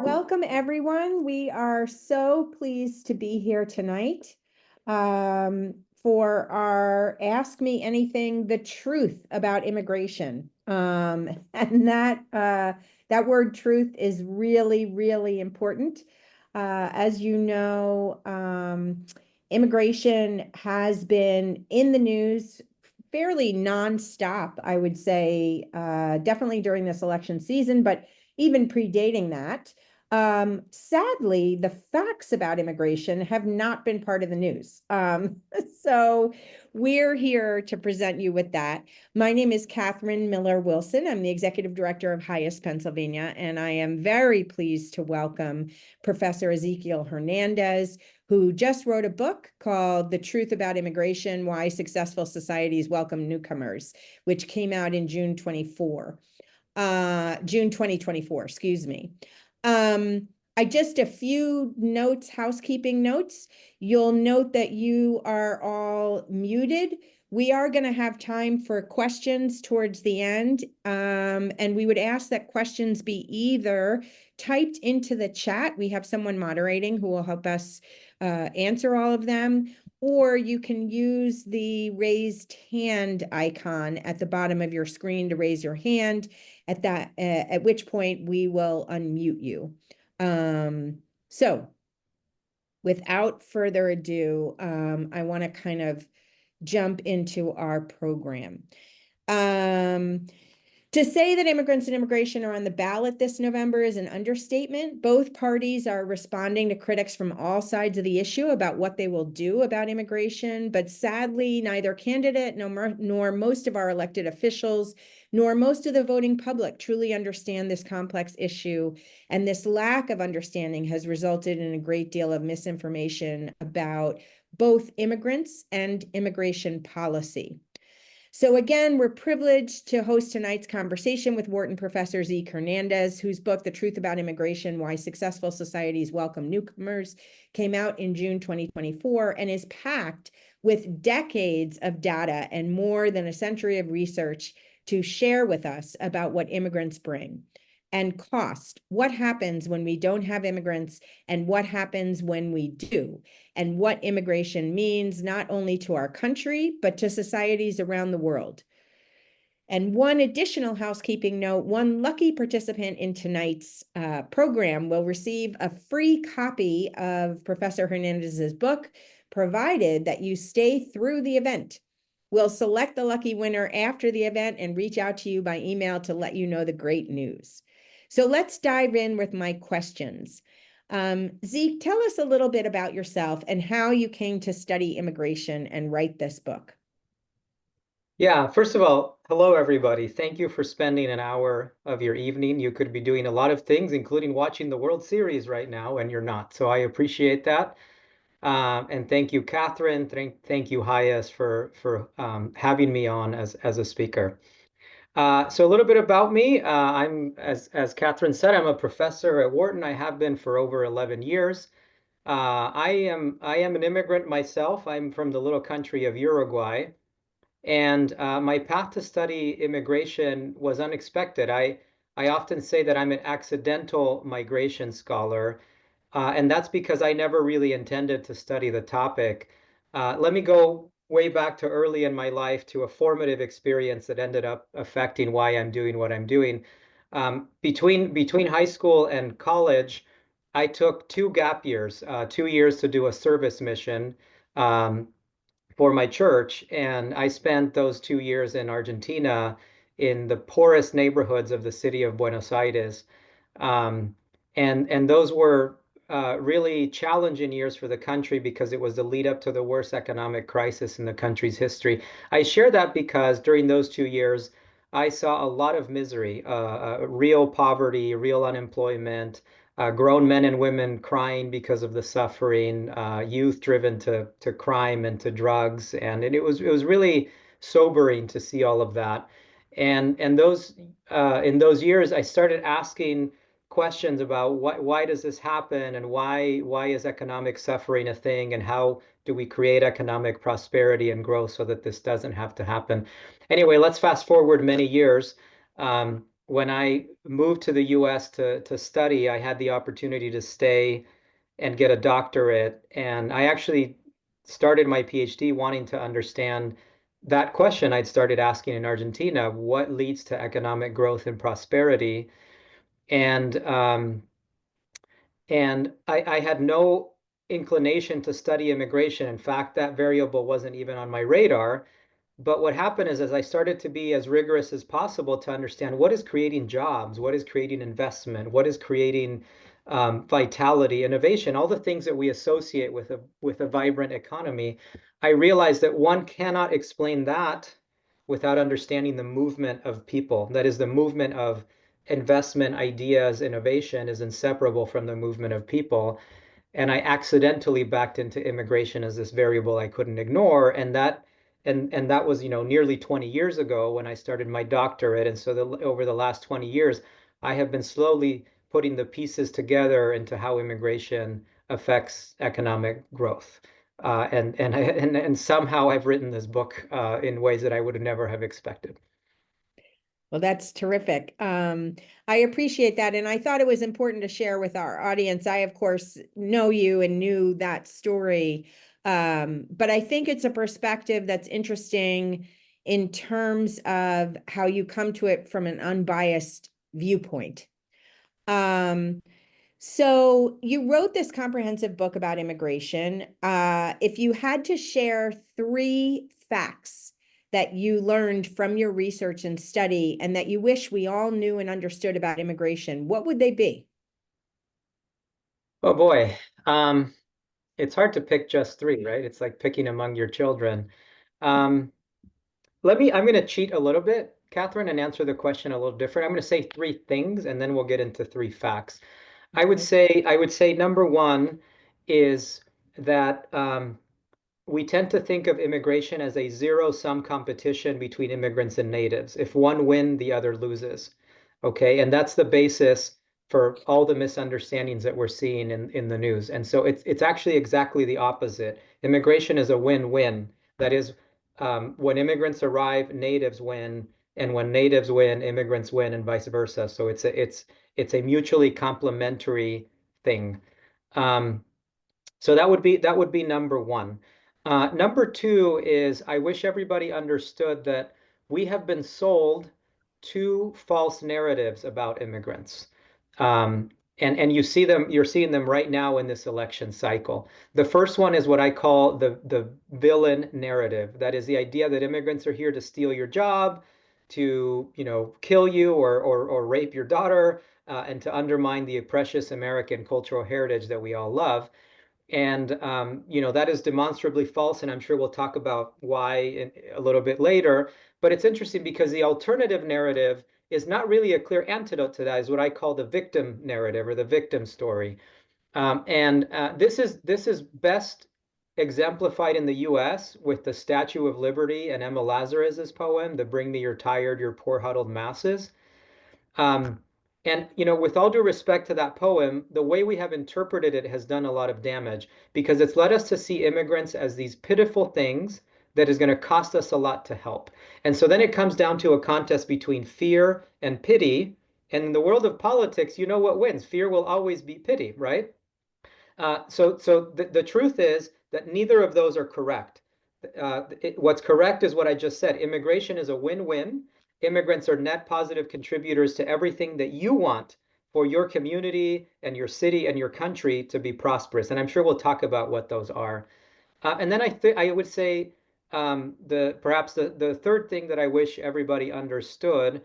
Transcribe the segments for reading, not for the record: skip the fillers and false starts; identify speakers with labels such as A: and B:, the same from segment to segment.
A: Welcome, everyone. We are so pleased to be here tonight for our Ask Me Anything, the truth about immigration. And that word truth is really, really important. As you know, immigration has been in the news fairly nonstop, I would say, definitely during this election season, but even predating that. Sadly, the facts about immigration have not been part of the news. So we're here to present you with that. My name is Catherine Miller Wilson. I'm the executive director of HIAS Pennsylvania, and I am very pleased to welcome Professor Exequiel Hernandez, who just wrote a book called The Truth About Immigration: Why Successful Societies Welcome Newcomers, which came out in June 2024, excuse me. Just a few notes, housekeeping notes. You'll note that you are all muted. We are going to have time for questions towards the end. And we would ask that questions be either typed into the chat. We have someone moderating who will help us answer all of them, or you can use the raised hand icon at the bottom of your screen to raise your hand, at which point we will unmute you. So without further ado, I want to kind of jump into our program. To say that immigrants and immigration are on the ballot this November is an understatement. Both parties are responding to critics from all sides of the issue about what they will do about immigration, but sadly, neither candidate nor most of our elected officials, nor most of the voting public truly understand this complex issue, and this lack of understanding has resulted in a great deal of misinformation about both immigrants and immigration policy. So again, we're privileged to host tonight's conversation with Wharton Professor Exequiel Hernandez, whose book, The Truth About Immigration: Why Successful Societies Welcome Newcomers, came out in June 2024 and is packed with decades of data and more than a century of research to share with us about what immigrants bring. And cost, what happens when we don't have immigrants and what happens when we do, and what immigration means not only to our country, but to societies around the world. And one additional housekeeping note, one lucky participant in tonight's program will receive a free copy of Professor Hernandez's book, provided that you stay through the event. We'll select the lucky winner after the event and reach out to you by email to let you know the great news. So let's dive in with my questions. Zeke, tell us a little bit about yourself and how you came to study immigration and write this book.
B: Yeah, first of all, hello, everybody. Thank you for spending an hour of your evening. You could be doing a lot of things, including watching the World Series right now, and you're not. So I appreciate that. And thank you, Catherine. Thank you, HIAS, for having me on as a speaker. So a little bit about me. I'm, as Catherine said, I'm a professor at Wharton. I have been for over 11 years. I am an immigrant myself. I'm from the little country of Uruguay. And my path to study immigration was unexpected. I often say that I'm an accidental migration scholar, and that's because I never really intended to study the topic. Let me go way back to early in my life to a formative experience that ended up affecting why I'm doing what I'm doing. Between high school and college, I took 2 gap years, 2 years to do a service mission. Um, for my church, and I spent those 2 years in Argentina in the poorest neighborhoods of the city of Buenos Aires. Um, and those were really challenging years for the country because it was the lead up to the worst economic crisis in the country's history. I share that because during those 2 years, I saw a lot of misery, real poverty, real unemployment, grown men and women crying because of the suffering, youth driven to crime and to drugs, and it was really sobering to see all of that. And those in those years, I started asking questions about why does this happen, and why is economic suffering a thing, and how do we create economic prosperity and growth so that this doesn't have to happen. Anyway, let's fast forward many years. When I moved to the US to study, I had the opportunity to stay and get a doctorate. And I actually started my PhD wanting to understand that question I'd started asking in Argentina: what leads to economic growth and prosperity? And I had no inclination to study immigration. In fact, that variable wasn't even on my radar. But what happened is, as I started to be as rigorous as possible to understand what is creating jobs, what is creating investment, what is creating vitality, innovation, all the things that we associate with a vibrant economy, I realized that one cannot explain that without understanding the movement of people. That is, the movement of investment, ideas, innovation is inseparable from the movement of people. And I accidentally backed into immigration as this variable I couldn't ignore, and that was, nearly 20 years ago when I started my doctorate. And so over the last 20 years, I have been slowly putting the pieces together into how immigration affects economic growth. And somehow I've written this book in ways that I would never have expected.
A: Well, that's terrific. I appreciate that. And I thought it was important to share with our audience. I, of course, know you and knew that story. But I think it's a perspective that's interesting in terms of how you come to it from an unbiased viewpoint. So you wrote this comprehensive book about immigration. If you had to share 3 facts that you learned from your research and study and that you wish we all knew and understood about immigration, what would they be?
B: Oh boy. It's hard to pick just 3, right? It's like picking among your children. Um, I'm going to cheat a little bit, Catherine, and answer the question a little different. I'm going to say 3 things, and then we'll get into 3 facts.
A: Okay.
B: I would say number one is that we tend to think of immigration as a zero-sum competition between immigrants and natives. If one wins, the other loses. Okay, and that's the basis for all the misunderstandings that we're seeing in the news. And so it's actually exactly the opposite. Immigration is a win-win. That is, when immigrants arrive, natives win, and when natives win, immigrants win, and vice versa. So it's a mutually complementary thing. Um, so that would be number one. Number two is, I wish everybody understood that we have been sold 2 false narratives about immigrants. Um, and you're seeing them right now in this election cycle. The first one is what I call the villain narrative. That is the idea that immigrants are here to steal your job, to, kill you or rape your daughter, and to undermine the precious American cultural heritage that we all love. And that is demonstrably false, and I'm sure we'll talk about why a little bit later. But it's interesting because the alternative narrative is not really a clear antidote to that. Is what I call the victim narrative or the victim story. This is best exemplified in the U.S. with the Statue of Liberty and Emma Lazarus's poem, "The Bring Me Your Tired, Your Poor Huddled Masses." Um, and with all due respect to that poem, the way we have interpreted it has done a lot of damage, because it's led us to see immigrants as these pitiful things that is going to cost us a lot to help. And so then it comes down to a contest between fear and pity. And in the world of politics, you know what wins? Fear will always beat pity, right? So the truth is that neither of those are correct. What's correct is what I just said. Immigration is a win-win. Immigrants are net positive contributors to everything that you want for your community and your city and your country to be prosperous. And I'm sure we'll talk about what those are. And then I would say perhaps the third thing that I wish everybody understood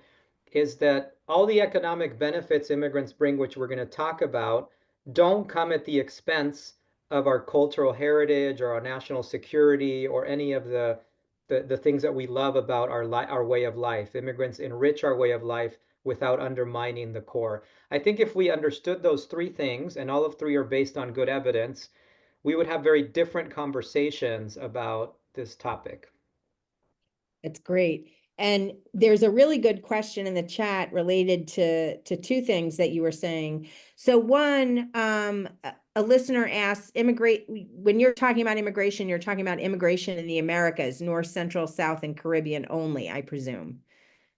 B: is that all the economic benefits immigrants bring, which we're going to talk about, don't come at the expense of our cultural heritage or our national security or any of the things that we love about our way of life. Immigrants enrich our way of life without undermining the core. I think if we understood those 3 things, and all of 3 are based on good evidence, we would have very different conversations about this topic.
A: It's great. And there's a really good question in the chat related to two things that you were saying. So one, a listener asks, immigrate, when you're talking about immigration, you're talking about immigration in the Americas, North, Central, South, and Caribbean only, I presume.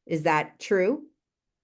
A: Is that true?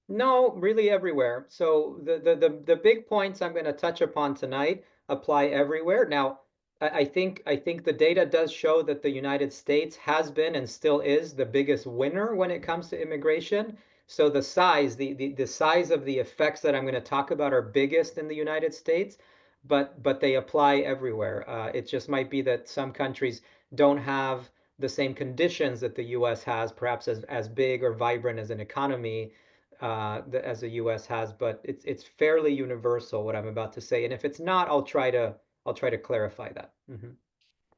B: No, really everywhere. So the big points I'm going to touch upon tonight apply everywhere. Now, I think the data does show that the United States has been and still is the biggest winner when it comes to immigration. So the size, the size of the effects that I'm going to talk about are biggest in the United States, but they apply everywhere. It just might be that some countries don't have the same conditions that the US has, perhaps as big or vibrant as an economy as the U.S. has, but it's fairly universal what I'm about to say. And if it's not, I'll try to clarify that.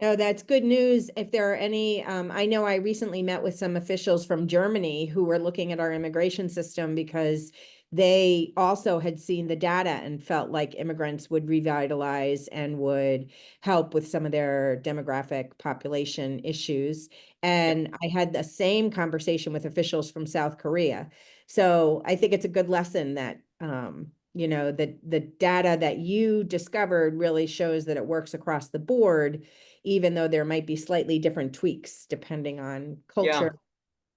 A: Oh, that's good news. If there are any, I know I recently met with some officials from Germany who were looking at our immigration system because they also had seen the data and felt like immigrants would revitalize and would help with some of their demographic population issues.
B: Yep.
A: And I had the same conversation with officials from South Korea. So I think it's a good lesson that, the data that you discovered really shows that it works across the board, even though there might be slightly different tweaks depending on
B: Yeah.
A: culture,
B: Yeah,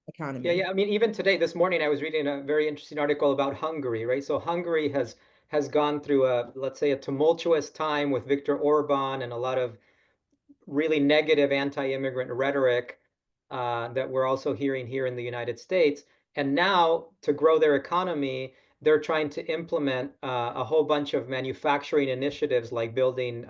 A: economy.
B: yeah. I mean, even today, this morning, I was reading a very interesting article about Hungary, right? So Hungary has gone through let's say, a tumultuous time with Viktor Orban and a lot of really negative anti-immigrant rhetoric that we're also hearing here in the United States. And now, to grow their economy, they're trying to implement a whole bunch of manufacturing initiatives like building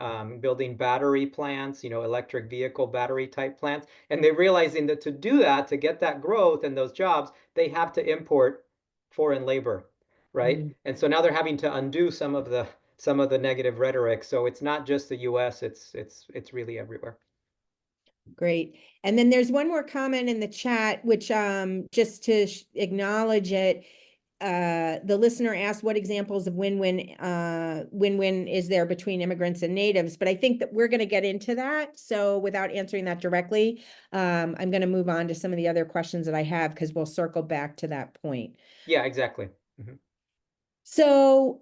B: battery plants, electric vehicle battery type plants. And they're realizing that to do that, to get that growth and those jobs, they have to import foreign labor, right?
A: Mm,
B: And so now they're having to undo some of the negative rhetoric. So it's not just the U.S. It's really everywhere.
A: great. And then there's one more comment in the chat, which just to acknowledge it, the listener asked what examples of win-win is there between immigrants and natives, but I think that we're going to get into that. So without answering that directly, I'm going to move on to some of the other questions that I have because we'll circle back to that point.
B: Yeah, exactly. Mhm.
A: So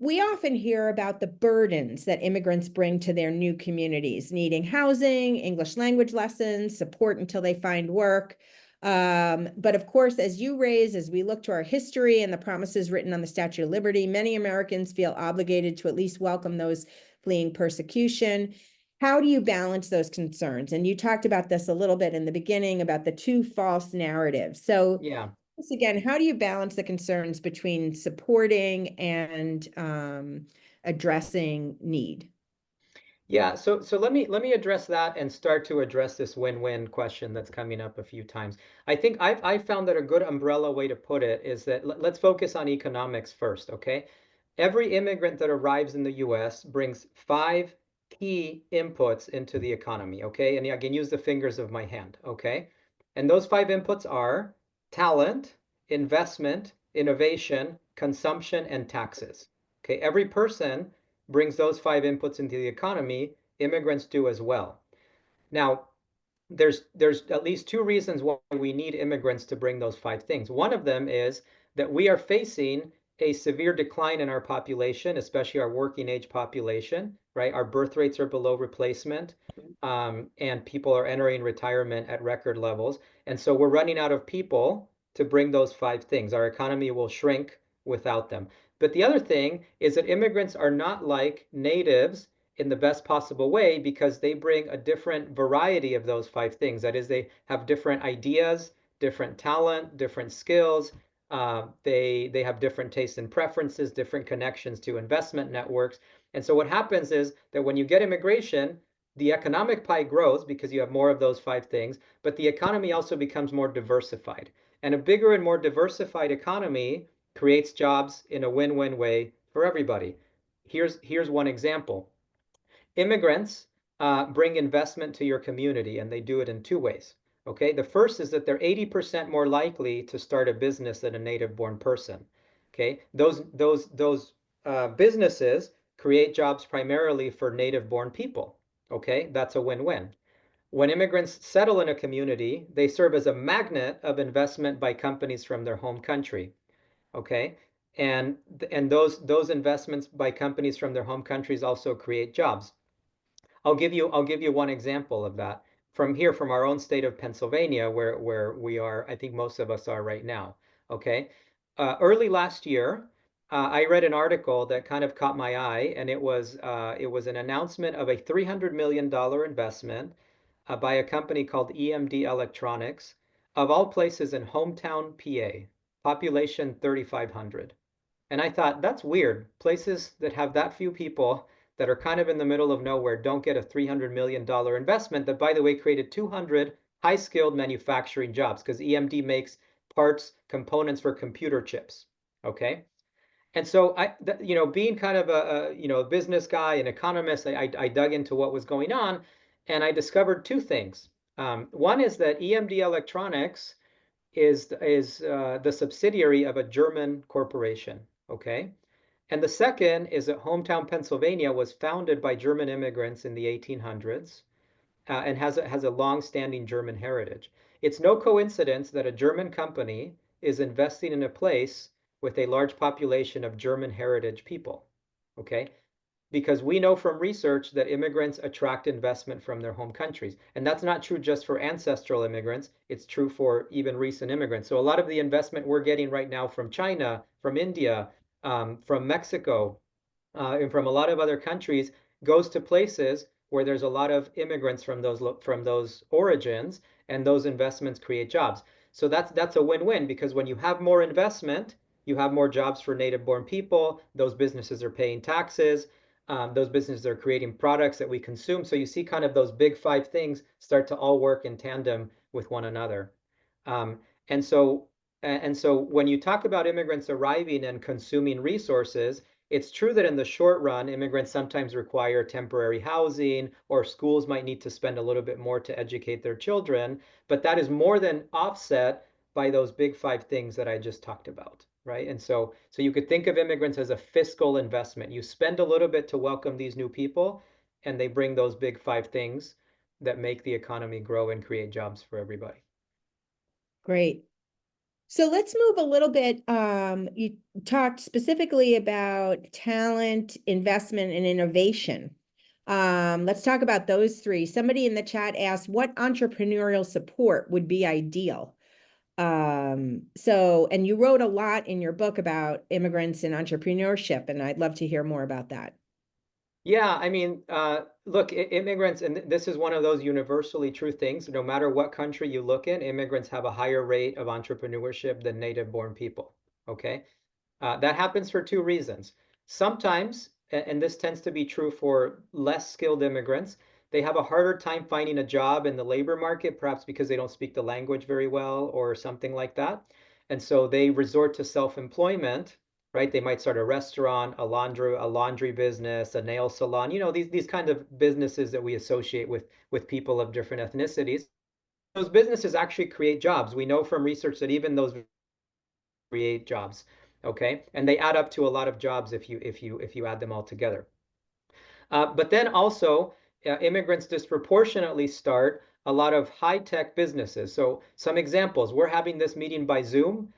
A: we often hear about the burdens that immigrants bring to their new communities, needing housing, English language lessons, support until they find work. But of course, as you raise, as we look to our history and the promises written on the Statue of Liberty, many Americans feel obligated to at least welcome those fleeing persecution. How do you balance those concerns? And you talked about this a little bit in the beginning about the two false narratives. So
B: Yeah.
A: once again, how do you balance the concerns between supporting and addressing need?
B: Yeah, so let me address that and start to address this win-win question that's coming up a few times. I think I've found that a good umbrella way to put it is that let's focus on economics first, okay? Every immigrant that arrives in the US brings five key inputs into the economy, okay? And I can use the fingers of my hand, okay? And those five inputs are talent, investment, innovation, consumption, and taxes. Okay, every person brings those five inputs into the economy. Immigrants do as well. Now, there's at least two reasons why we need immigrants to bring those five things. One of them is that we are facing a severe decline in our population, especially our working age population, right? Our birth rates are below replacement, and people are entering retirement at record levels. And so we're running out of people to bring those five things. Our economy will shrink without them. But the other thing is that immigrants are not like natives in the best possible way because they bring a different variety of those five things. That is, they have different ideas, different talent, different skills. They have different tastes and preferences, different connections to investment networks. And so what happens is that when you get immigration, the economic pie grows because you have more of those five things, but the economy also becomes more diversified. And a bigger and more diversified economy creates jobs in a win-win way for everybody. Here's one example. Immigrants bring investment to your community, and they do it in two ways. Okay, the first is that they're 80% more likely to start a business than a native-born person. Okay, those businesses create jobs primarily for native-born people. Okay, that's a win-win. When immigrants settle in a community, they serve as a magnet of investment by companies from their home country. Okay, and those investments by companies from their home countries also create jobs. I'll give you one example of that from our own state of Pennsylvania, where we are. I think most of us are right now. Okay, early last year, I read an article that kind of caught my eye, and it was an announcement of a $300 million investment by a company called EMD Electronics, of all places in hometown PA, population 3,500. And I thought, that's weird. Places that have that few people that are kind of in the middle of nowhere don't get a $300 million investment that, by the way, created 200 high-skilled manufacturing jobs because EMD makes parts, components for computer chips. Okay. And so being kind of a business guy, an economist, I dug into what was going on, and I discovered two things. One is that EMD Electronics is the subsidiary of a German corporation. Okay. And the second is that hometown Pennsylvania was founded by German immigrants in the 1800s, and has a long-standing German heritage. It's no coincidence that a German company is investing in a place with a large population of German heritage people. Okay, because we know from research that immigrants attract investment from their home countries. And that's not true just for ancestral immigrants, it's true for even recent immigrants. So a lot of the investment we're getting right now from China, from India, from Mexico, and from a lot of other countries goes to places where there's a lot of immigrants from those origins, and those investments create jobs. So that's a win-win, because when you have more investment, you have more jobs for native-born people. Those businesses are paying taxes. Those businesses are creating products that we consume. So you see kind of those big five things start to all work in tandem with one another. Um, and so and so when you talk about immigrants arriving and consuming resources, it's true that in the short run, immigrants sometimes require temporary housing, or schools might need to spend a little bit more to educate their children, but that is more than offset by those big five things that I just talked about, right? And so you could think of immigrants as a fiscal investment. You spend a little bit to welcome these new people, and they bring those big five things that make the economy grow and create jobs for everybody.
A: Great. So let's move a little bit. You talked specifically about talent, investment, and innovation. Let's talk about those three. Somebody in the chat asked, what entrepreneurial support would be ideal? And you wrote a lot in your book about immigrants and entrepreneurship, and I'd love to hear more about that.
B: Yeah, I mean, look, immigrants, and this is one of those universally true things. No matter what country you look in, immigrants have a higher rate of entrepreneurship than native-born people. Okay, that happens for two reasons. Sometimes, and this tends to be true for less skilled immigrants, they have a harder time finding a job in the labor market, perhaps because they don't speak the language very well or something like that. And so they resort to self-employment, right? They might start a restaurant, a laundry business, a nail salon, these kind of businesses that we associate with people of different ethnicities. Those businesses actually create jobs. We know from research that even those create jobs, okay? And they add up to a lot of jobs if you add them all together. But then also, immigrants disproportionately start a lot of high-tech businesses. So some examples: we're having this meeting by Zoom.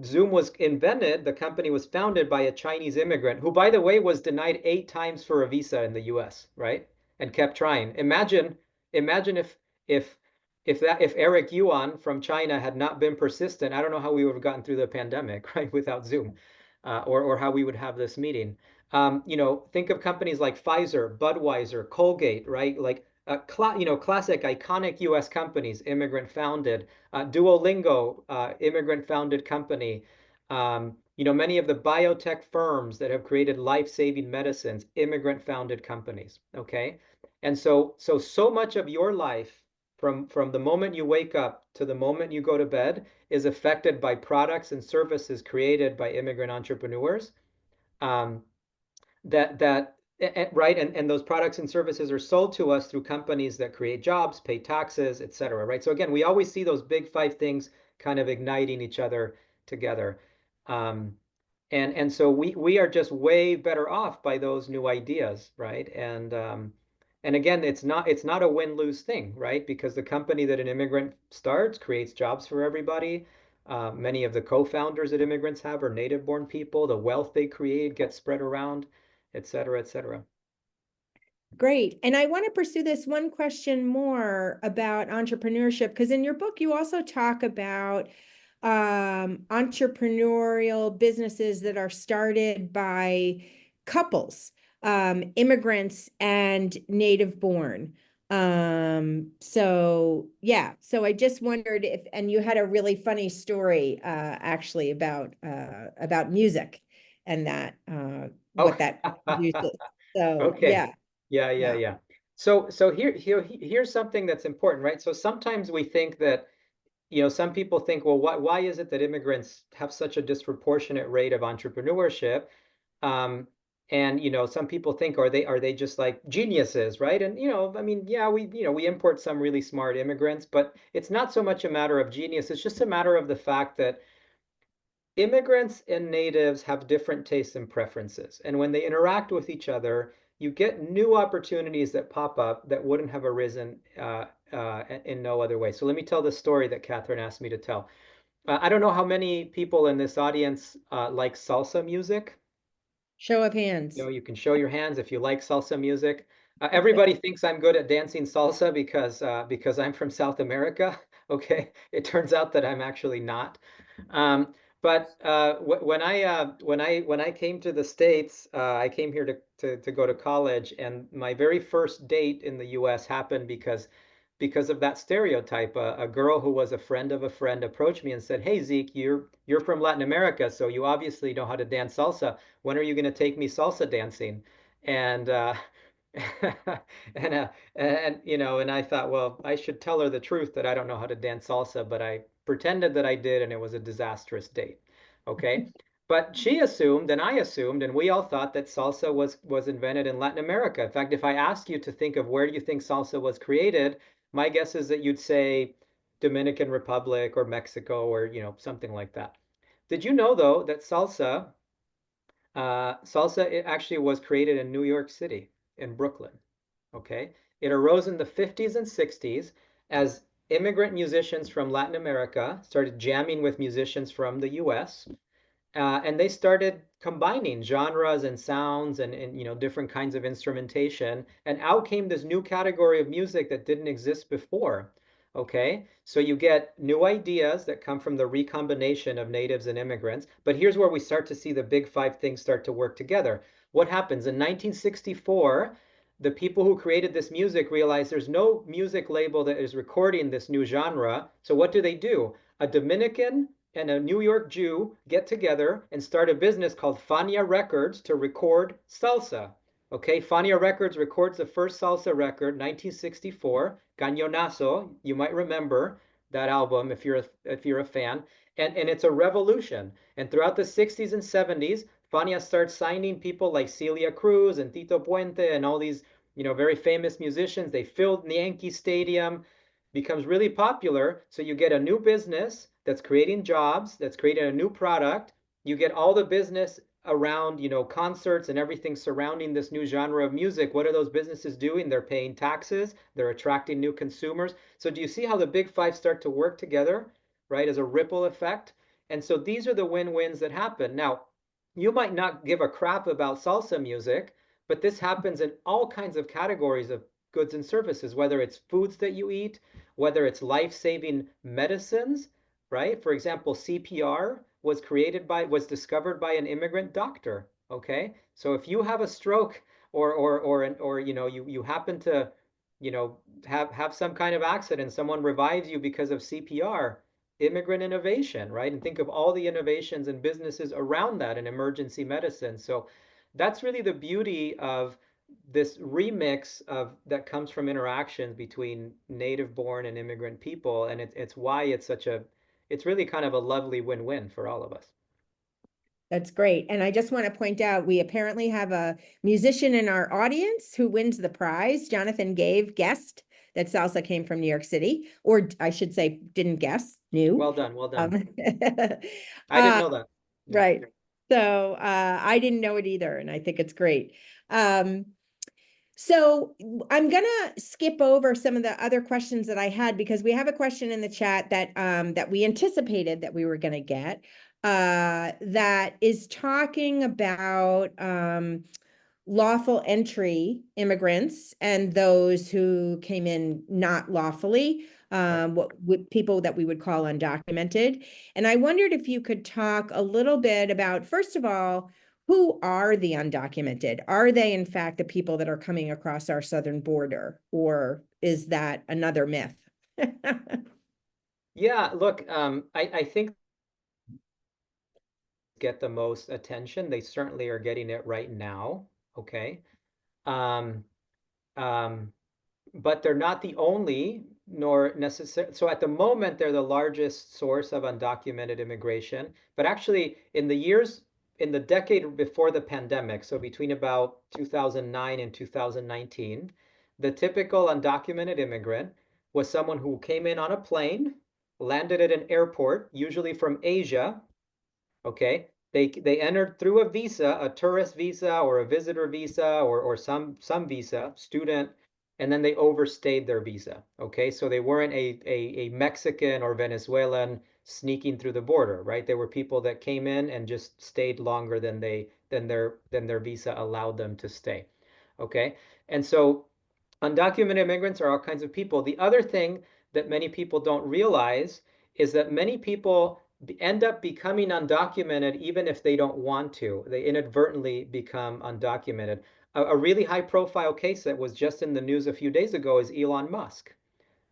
B: Zoom was invented, the company was founded by a Chinese immigrant who, by the way, was denied 8 times for a visa in the US, right? And kept trying. Imagine if Eric Yuan from China had not been persistent. I don't know how we would have gotten through the pandemic, right, without Zoom, or how we would have this meeting. Think of companies like Pfizer, Budweiser, Colgate, right? Like classic, iconic U.S. companies, immigrant founded. Duolingo, immigrant founded company. Many of the biotech firms that have created life-saving medicines, immigrant founded companies. Okay, and so much of your life, from the moment you wake up to the moment you go to bed, is affected by products and services created by immigrant entrepreneurs. Um, that right, and those products and services are sold to us through companies that create jobs, pay taxes, etc. Right. So again, we always see those big five things kind of igniting each other together. Um, and so we are just way better off by those new ideas, right? And again, it's not a win-lose thing, right? Because the company that an immigrant starts creates jobs for everybody. Many of the co-founders that immigrants have are native-born people. The wealth they create gets spread around, et cetera, et cetera.
A: Great. And I want to pursue this one question more about entrepreneurship, because in your book, you also talk about entrepreneurial businesses that are started by couples, immigrants and native born. So yeah, so I just wondered if, and you had a really funny story actually about music and that
B: Oh,
A: what that produces. So
B: okay.
A: yeah.
B: Yeah, yeah,
A: Yeah.
B: yeah. So here's something that's important, right? So sometimes we think that, some people think, well, why is it that immigrants have such a disproportionate rate of entrepreneurship? Um, and some people think, are they just like geniuses, right? And I mean, yeah, we import some really smart immigrants, but it's not so much a matter of genius. It's just a matter of the fact that immigrants and natives have different tastes and preferences. And when they interact with each other, you get new opportunities that pop up that wouldn't have arisen in no other way. So let me tell the story that Catherine asked me to tell. I don't know how many people in this audience like salsa music.
A: Show of hands.
B: You can show your hands if you like salsa music. Everybody thinks I'm good at dancing salsa because I'm from South America. Okay, it turns out that I'm actually not. But when I came to the States, I came here to go to college, and my very first date in the U.S. happened because of that stereotype. A girl who was a friend of a friend approached me and said, "Hey Zeke, you're from Latin America, so you obviously know how to dance salsa. When are you going to take me salsa dancing?" And and I thought, well, I should tell her the truth that I don't know how to dance salsa, but I pretended that I did, and it was a disastrous date. Okay. But she assumed, and I assumed, and we all thought that salsa was invented in Latin America. In fact, if I asked you to think of where do you think salsa was created, my guess is that you'd say Dominican Republic or Mexico or something like that. Did you know though that salsa it actually was created in New York City, in Brooklyn? Okay, it arose in the 50s and 60s as immigrant musicians from Latin America started jamming with musicians from the U.S. And they started combining genres and sounds and different kinds of instrumentation, and out came this new category of music that didn't exist before. Okay, so you get new ideas that come from the recombination of natives and immigrants. But here's where we start to see the big five things start to work together. What happens in 1964? The people who created this music realized there's no music label that is recording this new genre. So what do? A Dominican and a New York Jew get together and start a business called Fania Records to record salsa. Okay, Fania Records records the first salsa record, 1964, Cañonazo. You might remember that album if you're a fan, and it's a revolution. And throughout the 60s and 70s, Fania starts signing people like Celia Cruz and Tito Puente and all these very famous musicians. They filled Yankee Stadium, becomes really popular. So you get a new business that's creating jobs, that's creating a new product. You get all the business around, concerts and everything surrounding this new genre of music. What are those businesses doing? They're paying taxes, they're attracting new consumers. So do you see how the big five start to work together, right, as a ripple effect? And so these are the win-wins that happen. Now, you might not give a crap about salsa music, but this happens in all kinds of categories of goods and services, whether it's foods that you eat, whether it's life-saving medicines, right? For example, CPR was discovered by an immigrant doctor. Okay, so if you have a stroke or you happen to have some kind of accident, someone revives you because of CPR, immigrant innovation, right? And think of all the innovations and businesses around that in emergency medicine. So that's really the beauty of this remix of that comes from interactions between native born and immigrant people, and it's why it's really kind of a lovely win-win for all of us.
A: That's great. And I just want to point out, we apparently have a musician in our audience who wins the prize. Jonathan Gave guessed that salsa came from New York City, or I should say, didn't guess, knew.
B: Well done, well done.
A: Um,
B: I didn't
A: uh,
B: know that. Yeah.
A: right. So I didn't know it either, and I think it's great. Um, So I'm gonna skip over some of the other questions that I had because we have a question in the chat that we anticipated that we were gonna get that is talking about lawful entry immigrants and those who came in not lawfully, people that we would call undocumented. And I wondered if you could talk a little bit about, first of all, who are the undocumented? Are they, in fact, the people that are coming across our southern border, or is that another myth?
B: Yeah, look, I think get the most attention. They certainly are getting it right now. Okay. Um, um, but they're not the only, nor necessary. So at the moment, they're the largest source of undocumented immigration. But actually, in the decade before the pandemic, so between about 2009 and 2019, the typical undocumented immigrant was someone who came in on a plane, landed at an airport, usually from Asia. Okay, they entered through a visa, a tourist visa or a visitor visa or some visa, student, and then they overstayed their visa. Okay, so they weren't a Mexican or Venezuelan sneaking through the border, right? They were people that came in and just stayed longer than their visa allowed them to stay. Okay, and so undocumented immigrants are all kinds of people. The other thing that many people don't realize is that many people end up becoming undocumented even if they don't want to. They inadvertently become undocumented. A really high profile case that was just in the news a few days ago is Elon Musk,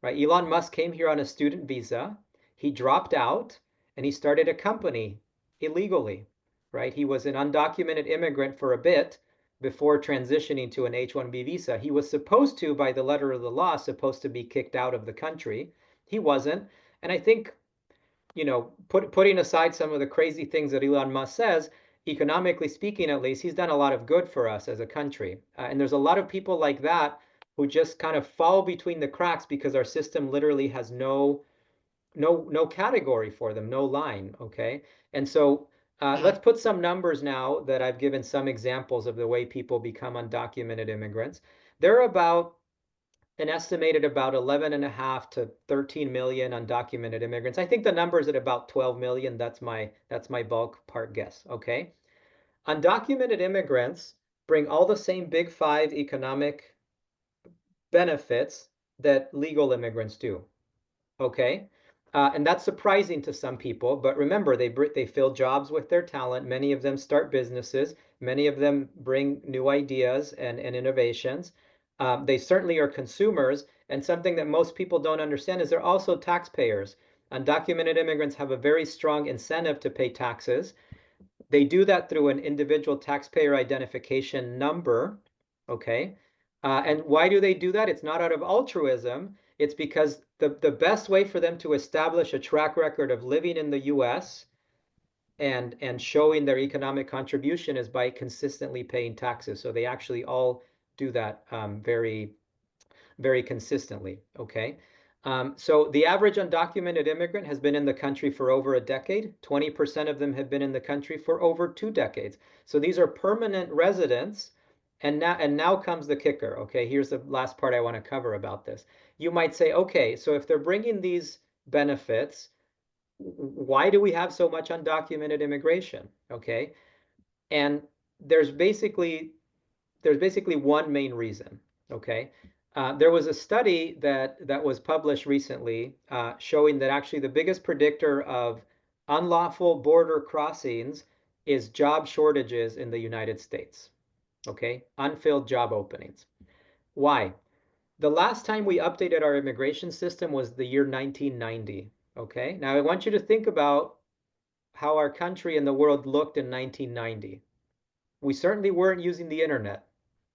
B: right? Elon Musk came here on a student visa. He dropped out and he started a company illegally, right? He was an undocumented immigrant for a bit before transitioning to an H-1B visa. He was supposed to, by the letter of the law, supposed to be kicked out of the country. He wasn't. And I think, putting aside some of the crazy things that Elon Musk says, economically speaking, at least, he's done a lot of good for us as a country. And there's a lot of people like that who just kind of fall between the cracks because our system literally has no category for them, no line. Okay, and so let's put some numbers now that I've given some examples of the way people become undocumented immigrants. There are about an estimated about 11 and a half to 13 million undocumented immigrants. I think the number is at about 12 million. That's my ballpark guess. Okay. Undocumented immigrants bring all the same big five economic benefits that legal immigrants do. Okay. And that's surprising to some people, but remember, they fill jobs with their talent. Many of them start businesses. Many of them bring new ideas and innovations. They certainly are consumers. And something that most people don't understand is they're also taxpayers. Undocumented immigrants have a very strong incentive to pay taxes. They do that through an individual taxpayer identification number. Okay. And why do they do that? It's not out of altruism. It's because the best way for them to establish a track record of living in the US and showing their economic contribution is by consistently paying taxes. So they actually all do that very very consistently. Okay. So the average undocumented immigrant has been in the country for over a decade. 20% of them have been in the country for over 2 decades. So these are permanent residents. And now comes the kicker. Okay, here's the last part I want to cover about this. You might say, okay, so if they're bringing these benefits, why do we have so much undocumented immigration? Okay, and there's basically there's basically one main reason. Okay, there was a study that was published recently showing that actually the biggest predictor of unlawful border crossings is job shortages in the United States. Okay, unfilled job openings. Why? The last time we updated our immigration system was the year 1990. Okay, now I want you to think about how our country and the world looked in 1990. We certainly weren't using the internet,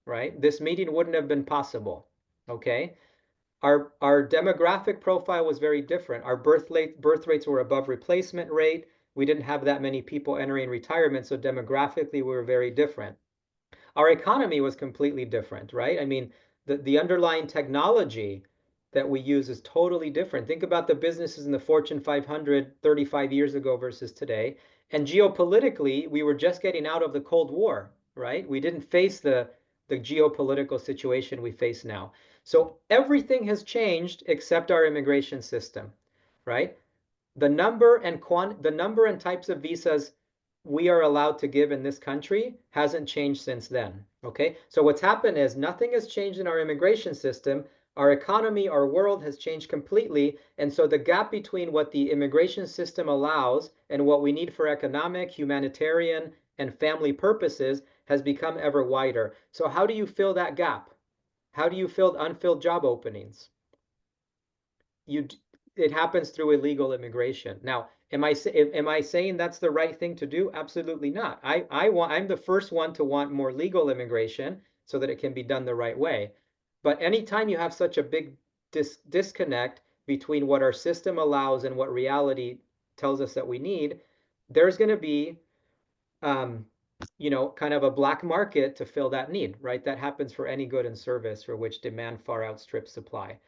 B: right? This meeting wouldn't have been possible. Okay. Our demographic profile was very different. Our birth rates were above replacement rate. We didn't have that many people entering retirement, so demographically we were very different. Our economy was completely different, right? I mean, the underlying technology that we use is totally different. Think about the businesses in the Fortune 500 35 years ago versus today. And geopolitically, we were just getting out of the Cold War, right? We didn't face the geopolitical situation we face now. So everything has changed except our immigration system, right? The number and types of visas we are allowed to give in this country hasn't changed since then. Okay, so what's happened is nothing has changed in our immigration system. Our economy, our world has changed completely, and so the gap between what the immigration system allows and what we need for economic, humanitarian, and family purposes has become ever wider. So how do you fill that gap? How do you fill unfilled job openings? you It happens through illegal immigration. Now, am I saying that's the right thing to do? Absolutely not. I'm the first one to want more legal immigration so that it can be done the right way. But anytime you have such a big disconnect between what our system allows and what reality tells us that we need, there's going to be um, kind of a black market to fill that need, right? That happens for any good and service for which demand far outstrips supply.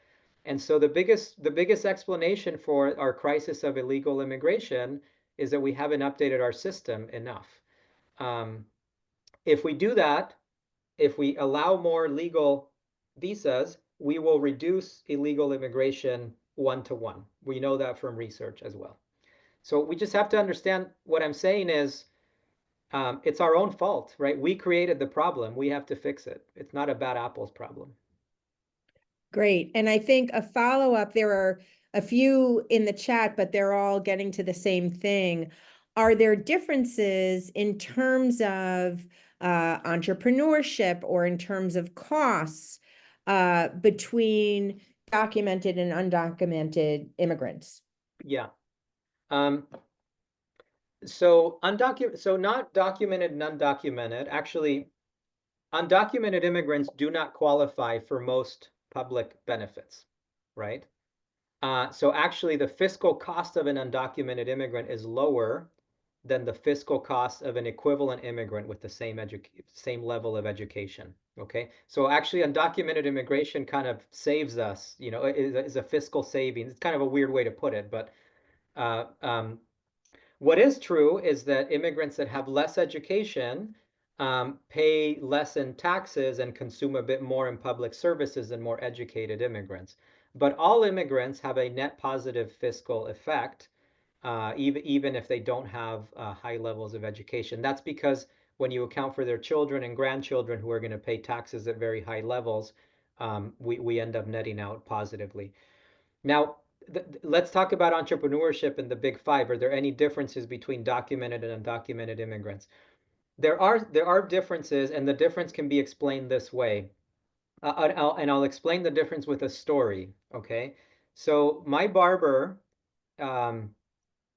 B: And so the biggest explanation for our crisis of illegal immigration is that we haven't updated our system enough. Um, if we do that, if we allow more legal visas, we will reduce illegal immigration 1 to 1. We know that from research as well. So we just have to understand what I'm saying is it's our own fault, right? We created the problem. We have to fix it. It's not a bad apples problem.
A: Great. And I think a follow-up, there are a few in the chat, but they're all getting to the same thing. Are there differences in terms of entrepreneurship or in terms of costs between documented and undocumented immigrants?
B: Yeah. Um, so not documented and undocumented. Actually, undocumented immigrants do not qualify for most public benefits, right? So actually, the fiscal cost of an undocumented immigrant is lower than the fiscal cost of an equivalent immigrant with the same level of education. Okay, so actually, undocumented immigration kind of saves us. Is a fiscal savings. It's kind of a weird way to put it, but uh, um, what is true is that immigrants that have less education pay less in taxes and consume a bit more in public services than more educated immigrants. But all immigrants have a net positive fiscal effect, even if they don't have high levels of education. That's because when you account for their children and grandchildren who are going to pay taxes at very high levels, we end up netting out positively. Now, let's talk about entrepreneurship in the Big Five. Are there any differences between documented and undocumented immigrants? There are differences, and the difference can be explained this way. I'll explain the difference with a story. Okay, so my barber um,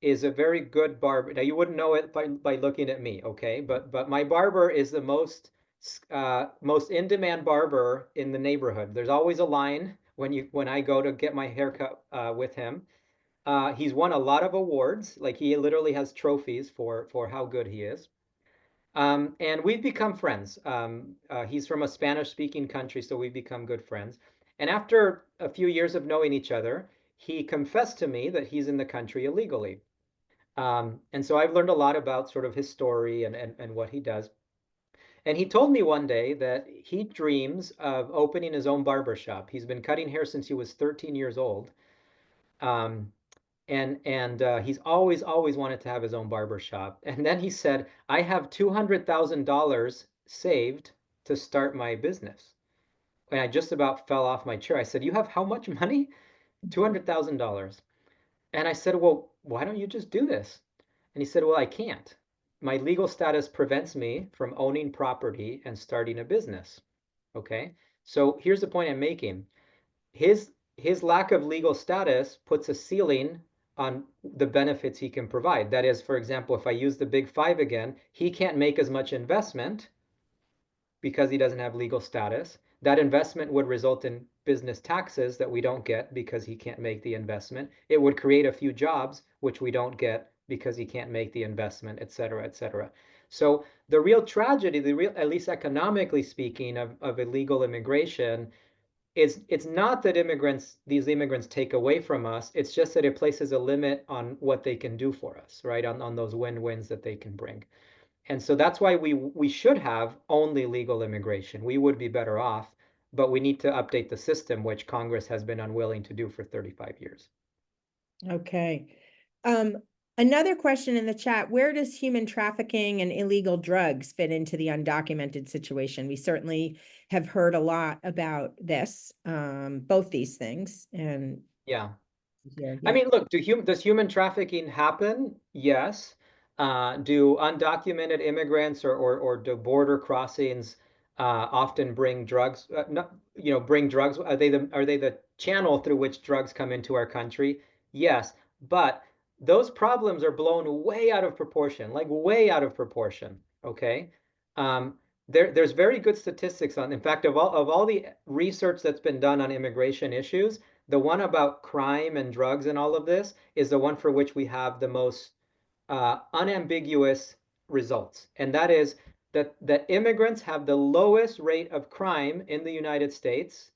B: is a very good barber. Now you wouldn't know it by looking at me, okay? But my barber is the most in-demand barber in the neighborhood. There's always a line when I go to get my haircut with him. He's won a lot of awards. Like he literally has trophies for how good he is. And we've become friends. He's from a Spanish-speaking country, so we've become good friends. And after a few years of knowing each other, he confessed to me that he's in the country illegally. And so I've learned a lot about sort of his story and what he does. And he told me one day that he dreams of opening his own barber shop. He's been cutting hair since he was 13 years old. Um, and he's always wanted to have his own barber shop. And then he said, I have $200,000 saved to start my business. And I just about fell off my chair. I said, you have how much money? $200,000. And I said, well, why don't you just do this? And he said, well, I can't. My legal status prevents me from owning property and starting a business. Okay. So here's the point I'm making. His lack of legal status puts a ceiling on the benefits he can provide. That is, for example, if I use the Big Five again, he can't make as much investment because he doesn't have legal status. That investment would result in business taxes that we don't get because he can't make the investment. It would create a few jobs, which we don't get because he can't make the investment, et cetera, et cetera. So the real tragedy, at least economically speaking, of illegal immigration it's not that these immigrants take away from us. It's just that it places a limit on what they can do for us, right? On those win-wins that they can bring. And so that's why we should have only legal immigration. We would be better off, but we need to update the system, which Congress has been unwilling to do for 35 years.
A: Okay. Um, Another question in the chat, where does human trafficking and illegal drugs fit into the undocumented situation? We certainly have heard a lot about this, both these things, and
B: Yeah. I
A: yeah.
B: mean, look, does human trafficking happen? Yes. Do undocumented immigrants or do border crossings often bring drugs? Not, bring drugs. Are they the channel through which drugs come into our country? Yes, but those problems are blown way out of proportion, like way out of proportion. Okay. Um, there's very good statistics on. In fact, of all the research that's been done on immigration issues, the one about crime and drugs and all of this is the one for which we have the most unambiguous results. And that is that immigrants have the lowest rate of crime in the United States.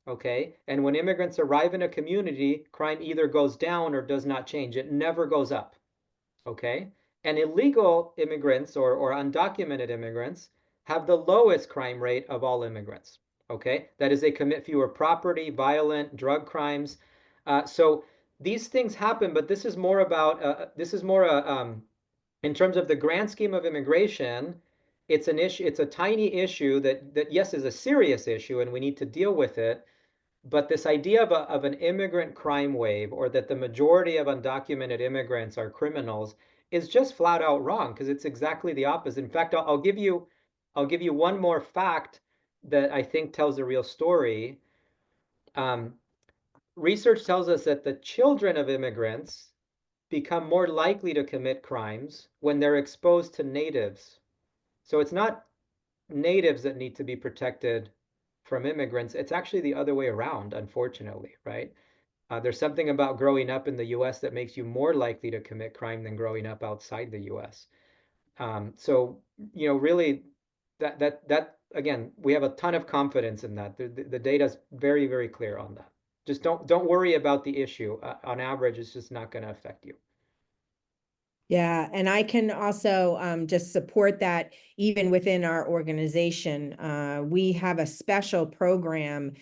B: Okay. And when immigrants arrive in a community, crime either goes down or does not change. It never goes up. Okay. And illegal immigrants or undocumented immigrants have the lowest crime rate of all immigrants. Okay. That is, they commit fewer property, violent, drug crimes. So these things happen, but this is more in terms of the grand scheme of immigration. It's an issue. It's a tiny issue that yes is a serious issue, and we need to deal with it. But this idea of an immigrant crime wave, or that the majority of undocumented immigrants are criminals, is just flat out wrong, because it's exactly the opposite. In fact, I'll give you one more fact that I think tells a real story. Um, Research tells us that the children of immigrants become more likely to commit crimes when they're exposed to natives. So it's not natives that need to be protected from immigrants. It's actually the other way around, unfortunately, right? There's something about growing up in the US that makes you more likely to commit crime than growing up outside the US. So, really, that again, we have a ton of confidence in that. The data is very, very clear on that. Just don't worry about the issue. On average, it's just not going to affect you.
A: Yeah, and I can also just support that even within our organization. We have a special program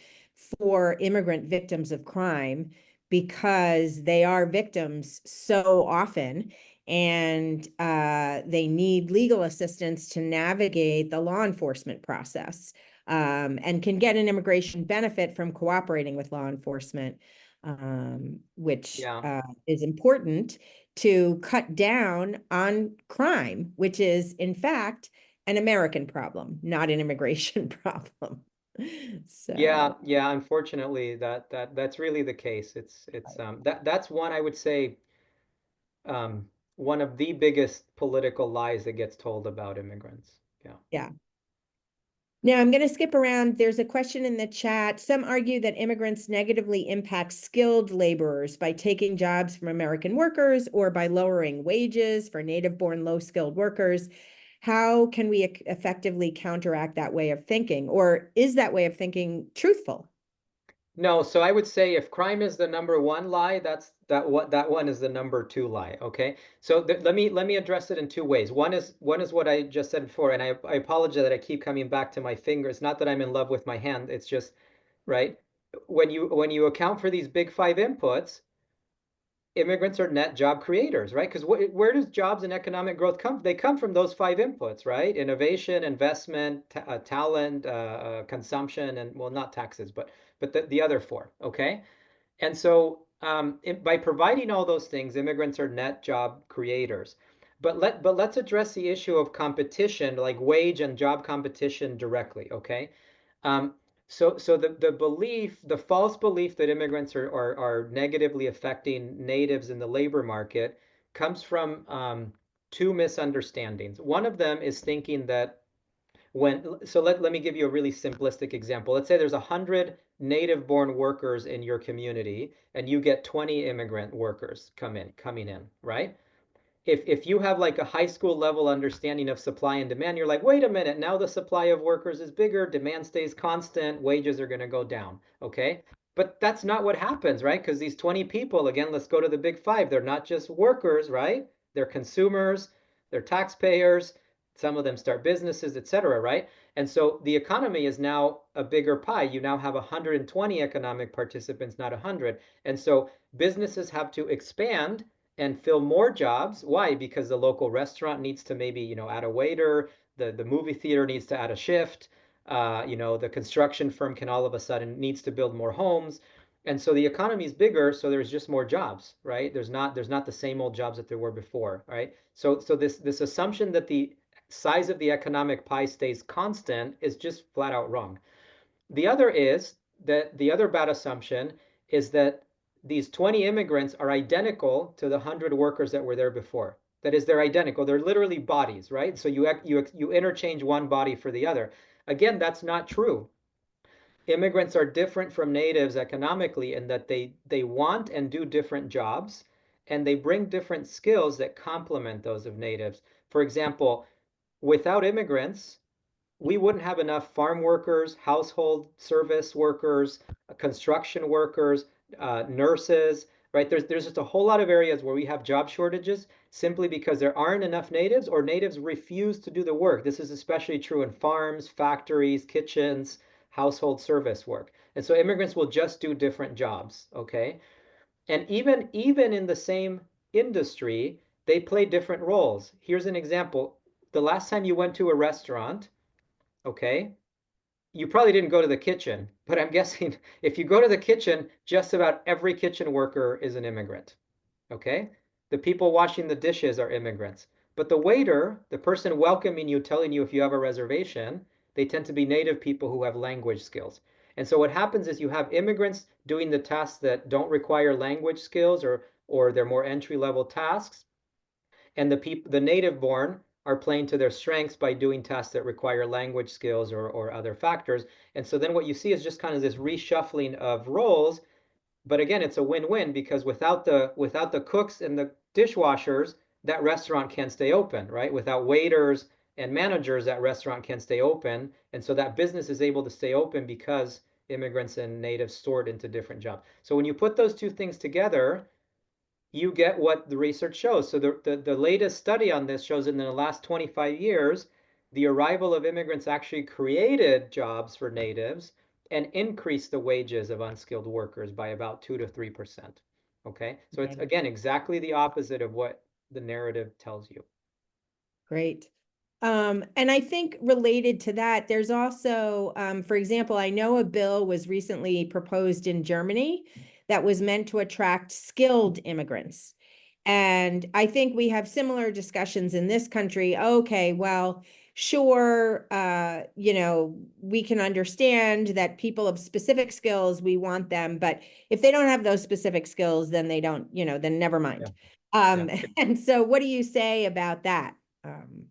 A: for immigrant victims of crime because they are victims so often, and they need legal assistance to navigate the law enforcement process, and can get an immigration benefit from cooperating with law enforcement, which
B: Yeah.
A: is important to cut down on crime, which is, in fact, an American problem, not an immigration problem.
B: Yeah,
A: So,
B: yeah, unfortunately that's really the case. That's one, I would say, um one of the biggest political lies that gets told about immigrants. Yeah.
A: yeah. Now I'm going to skip around. There's a question in the chat. Some argue that immigrants negatively impact skilled laborers by taking jobs from American workers or by lowering wages for native-born low-skilled workers. How can we effectively counteract that way of thinking? Or is that way of thinking truthful?
B: No, so I would say if crime is the number one lie, that one is the number two lie. Okay. So let me address it in two ways. One is what I just said before, and I apologize that I keep coming back to my finger. It's not that I'm in love with my hand. It's just, right. When you account for these big five inputs, immigrants are net job creators, right? Because where does jobs and economic growth come? They come from those five inputs, right? Innovation, investment, talent, consumption, and, well, not taxes, but the other four. Okay. And so, by providing all those things, immigrants are net job creators. But let's address the issue of competition, like wage and job competition, directly. Okay. Um, so the false belief that immigrants are negatively affecting natives in the labor market comes from two misunderstandings. One of them is thinking that let me give you a really simplistic example. Let's say there's 100 native born workers in your community, and you get 20 immigrant workers coming in, right? If you have like a high school level understanding of supply and demand, you're like, wait a minute, now the supply of workers is bigger, demand stays constant, wages are going to go down. Okay. But that's not what happens, right? Because these 20 people, again, let's go to the big five. They're not just workers, right? They're consumers, they're taxpayers, Some of them start businesses, etc., right? And so the economy is now a bigger pie. You now have 120 economic participants, not 100. And so businesses have to expand and fill more jobs. Why? Because the local restaurant needs to maybe, add a waiter, the movie theater needs to add a shift, the construction firm can all of a sudden needs to build more homes. And so the economy is bigger, so there's just more jobs, right? There's not the same old jobs that there were before, right? So this assumption that the size of the economic pie stays constant is just flat out wrong. The other is that the other bad assumption is that these 20 immigrants are identical to the 100 workers that were there before. That is, they're identical. They're literally bodies, right? So you interchange one body for the other. Again, that's not true. Immigrants are different from natives economically in that they want and do different jobs, and they bring different skills that complement those of natives. For example, without immigrants, we wouldn't have enough farm workers, household service workers, construction workers, nurses, right? There's just a whole lot of areas where we have job shortages simply because there aren't enough natives or natives refuse to do the work. This is especially true in farms, factories, kitchens, household service work. And so immigrants will just do different jobs, okay? And even in the same industry, they play different roles. Here's an example. The last time you went to a restaurant, okay, you probably didn't go to the kitchen, but I'm guessing if you go to the kitchen, just about every kitchen worker is an immigrant. Okay? The people washing the dishes are immigrants. But the waiter, the person welcoming you, telling you if you have a reservation, they tend to be native people who have language skills. And so what happens is you have immigrants doing the tasks that don't require language skills or they're more entry level tasks, and the native born are playing to their strengths by doing tasks that require language skills or other factors. And so then what you see is just kind of this reshuffling of roles. But again, it's a win-win because without the cooks and the dishwashers, that restaurant can't stay open, right? Without waiters and managers, that restaurant can't stay open. And so that business is able to stay open because immigrants and natives stored into different jobs. So when you put those two things together, you get what the research shows. So the latest study on this shows that in the last 25 years, the arrival of immigrants actually created jobs for natives and increased the wages of unskilled workers by about 2 to 3%. Okay, so it's
A: Okay.
B: again exactly the opposite of what the narrative tells you.
A: Great. And I think related to that, there's also, for example, I know a bill was recently proposed in Germany that was meant to attract skilled immigrants. And I think we have similar discussions in this country. Okay, well, sure, we can understand that people of specific skills, we want them, but if they don't have those specific skills, then they don't, then never
B: Yeah,
A: mind.
B: yeah.
A: And so what do you say about that?
B: Um,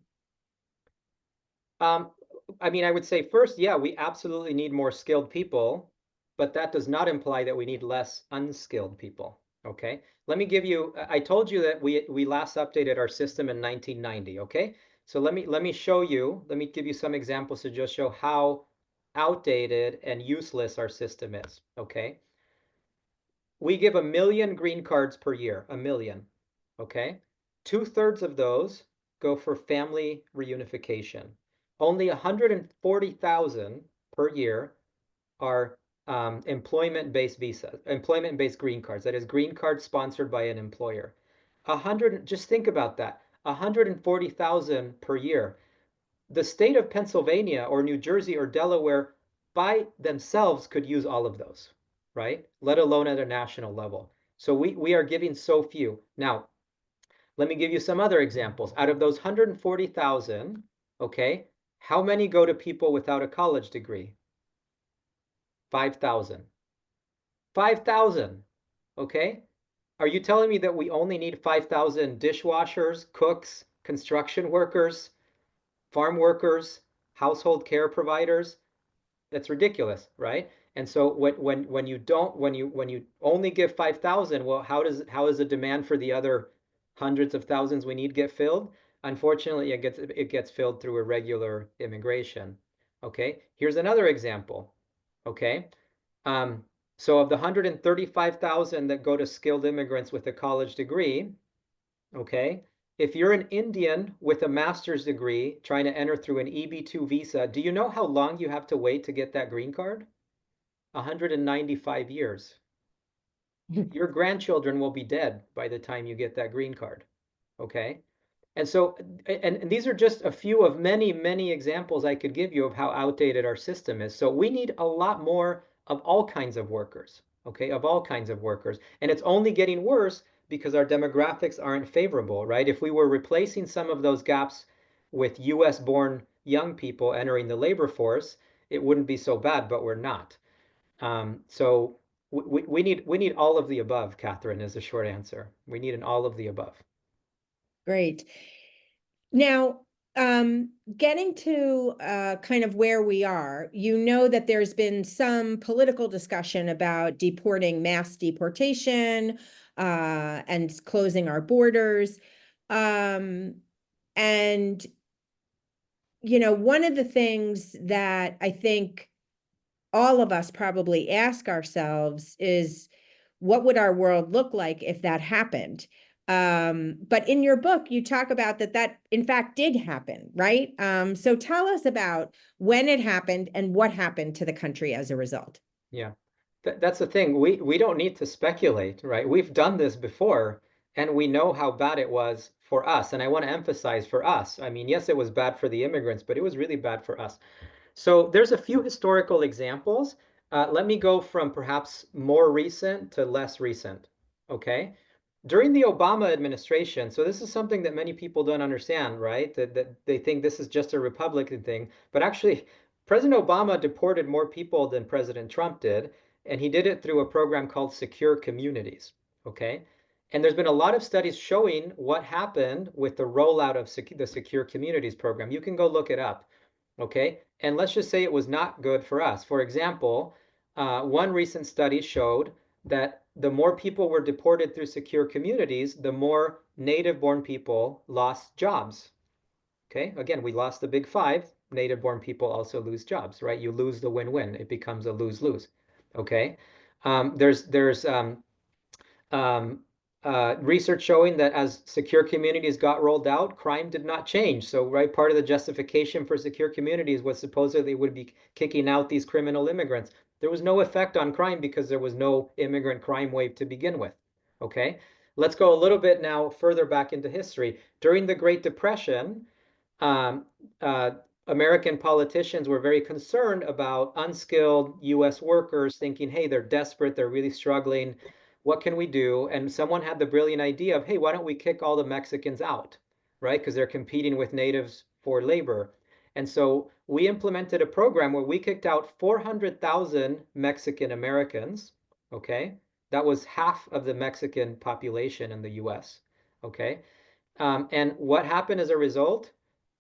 B: I mean, I would say first, yeah, we absolutely need more skilled people, but that does not imply that we need less unskilled people. Okay. Let me give you, I told you that we last updated our system in 1990. Okay. So let me show you, let me give you some examples to just show how outdated and useless our system is. Okay. We give 1 million green cards per year, 1 million. Okay. 2/3 of those go for family reunification. Only 140,000 per year are employment-based visas, employment-based green cards. That is green cards sponsored by an employer. Just think about that. 140,000 per year. The state of Pennsylvania or New Jersey or Delaware by themselves could use all of those, right? Let alone at a national level. So we are giving so few. Now, let me give you some other examples. Out of those 140,000, okay, how many go to people without a college degree? 5,000. 5,000, okay? Are you telling me that we only need 5,000 dishwashers, cooks, construction workers, farm workers, household care providers? That's ridiculous, right? And so when you don't when you only give 5,000, well, how is the demand for the other hundreds of thousands we need get filled? Unfortunately, it gets filled through irregular immigration. Okay, here's another example. Okay, um, so of the 135,000 that go to skilled immigrants with a college degree, okay, If you're an Indian with a master's degree trying to enter through an EB2 visa, do you know how long you have to wait to get that green card? 195 years. Your grandchildren will be dead by the time you get that green card. Okay? And so, and these are just a few of many, many examples I could give you of how outdated our system is. So we need a lot more of all kinds of workers, okay, of all kinds of workers. And it's only getting worse because our demographics aren't favorable, right? If we were replacing some of those gaps with US born young people entering the labor force, it wouldn't be so bad, but we're not. So we need all of the above, Catherine, is the short answer. We need an all of the above.
A: Great. Now, getting to kind of where we are, you know that there's been some political discussion about deporting, mass deportation, and closing our borders. Um, and, one of the things that I think all of us probably ask ourselves is, what would our world look like if that happened? But in your book, you talk about that in fact did happen, right? So tell us about when it happened and what happened to the country as a result.
B: Yeah, that's the thing. We don't need to speculate, right? We've done this before, and we know how bad it was for us. And I want to emphasize for us. I mean, yes, it was bad for the immigrants, but it was really bad for us. So there's a few historical examples. Let me go from perhaps more recent to less recent. Okay. During the Obama administration, so this is something that many people don't understand, right? That they think this is just a Republican thing, but actually, President Obama deported more people than President Trump did, and he did it through a program called Secure Communities. Okay. And there's been a lot of studies showing what happened with the rollout of the Secure Communities program. You can go look it up. Okay, and let's just say it was not good for us. For example, one recent study showed that the more people were deported through secure communities, the more native-born people lost jobs. Okay, again, we lost the big five. Native-born people also lose jobs, right? You lose the win-win. It becomes a lose-lose. Okay, there's um, research showing that as secure communities got rolled out, crime did not change. So, right, part of the justification for secure communities was supposedly would be kicking out these criminal immigrants. There was no effect on crime because there was no immigrant crime wave to begin with. Okay, let's go a little bit now further back into history. During the Great Depression, um, uh, American politicians were very concerned about unskilled US workers, thinking, hey, they're desperate, they're really struggling. What can we do? And someone had the brilliant idea of, hey, why don't we kick all the Mexicans out, right? Because they're competing with natives for labor. And so we implemented a program where we kicked out 400,000 Mexican Americans, okay? That was half of the Mexican population in the US, okay? And what happened as a result?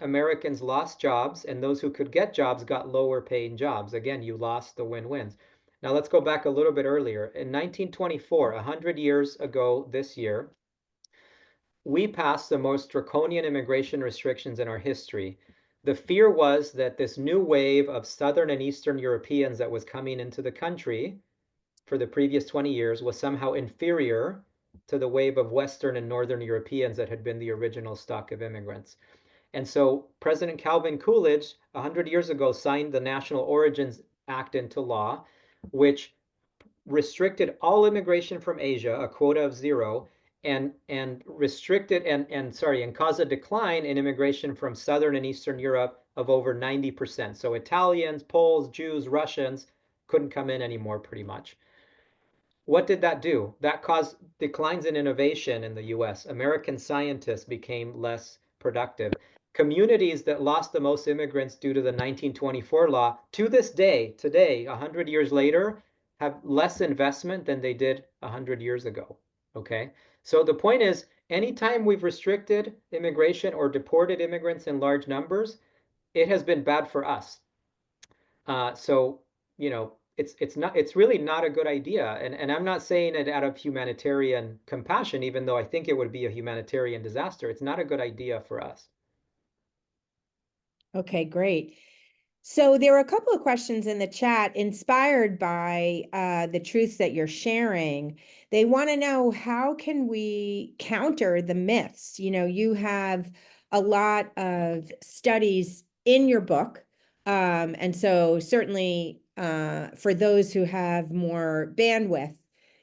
B: Americans lost jobs, and those who could get jobs got lower paying jobs. Again, you lost the win-wins. Now let's go back a little bit earlier. In 1924, 100 years ago this year, we passed the most draconian immigration restrictions in our history. The fear was that this new wave of Southern and Eastern Europeans that was coming into the country for the previous 20 years was somehow inferior to the wave of Western and Northern Europeans that had been the original stock of immigrants. And so President Calvin Coolidge, 100 years ago, signed the National Origins Act into law, which restricted all immigration from Asia, a quota of zero, and restricted and caused a decline in immigration from Southern and Eastern Europe of over 90%. So Italians, Poles, Jews, Russians couldn't come in anymore pretty much. What did that do? That caused declines in innovation in the US. American scientists became less productive. Communities that lost the most immigrants due to the 1924 law, to this day, today, 100 years later, have less investment than they did 100 years ago. Okay? So the point is, anytime we've restricted immigration or deported immigrants in large numbers, it has been bad for us. So, it's really not a good idea. And I'm not saying it out of humanitarian compassion, even though I think it would be a humanitarian disaster. It's not a good idea for us.
A: Okay, great. So there were a couple of questions in the chat inspired by the truths that you're sharing. They want to know, how can we counter the myths? You know, you have a lot of studies in your book. And so certainly for those who have more bandwidth,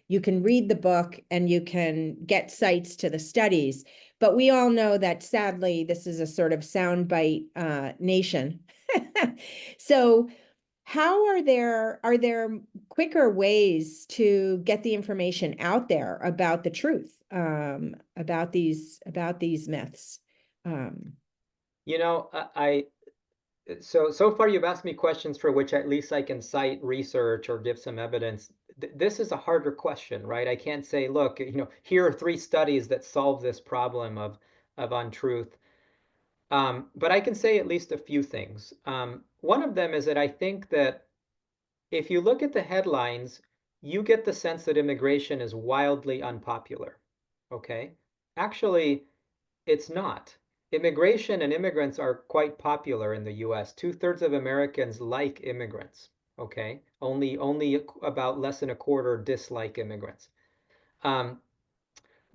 A: you can read the book and you can get cites to the studies. But we all know that sadly, this is a sort of soundbite nation. So how are there quicker ways to get the information out there about the truth, about these myths? Um,
B: You know, so far you've asked me questions for which at least I can cite research or give some evidence. This is a harder question, right? I can't say, look, here are 3 studies that solve this problem of untruth. But I can say at least a few things. One of them is that I think that if you look at the headlines, you get the sense that immigration is wildly unpopular. Okay? Actually, it's not. Immigration and immigrants are quite popular in the US. 2/3 of Americans like immigrants. Okay? Only about less than a quarter dislike immigrants. Um,